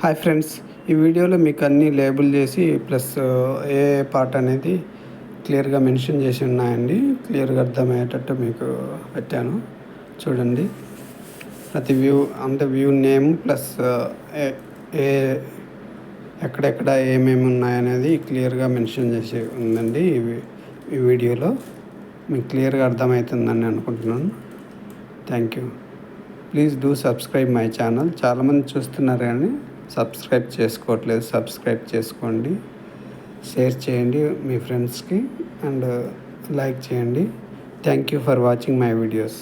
Hi friends, ఈ వీడియోలో మీకు అన్నీ లేబుల్ చేసి ప్లస్ ఏ పార్ట్ అనేది క్లియర్గా మెన్షన్ చేసి ఉన్నాయండి. క్లియర్గా అర్థమయ్యేటట్టు మీకు పెట్టాను చూడండి. ప్రతి వ్యూ నేమ్ ప్లస్ ఏ ఎక్కడెక్కడ ఏమేమి ఉన్నాయనేది క్లియర్గా మెన్షన్ చేసి ఉందండి. ఈ వీడియోలో మీకు క్లియర్గా అర్థమవుతుందని అనుకుంటున్నాను. Thank you. Please do subscribe my channel. చాలామంది చూస్తున్నారు కానీ సబ్స్క్రైబ్ చేసుకోవట్లేదు. సబ్స్క్రైబ్ చేసుకోండి, షేర్ చేయండి మీ ఫ్రెండ్స్కి అండ్ లైక్ చేయండి. Thank you for watching my videos.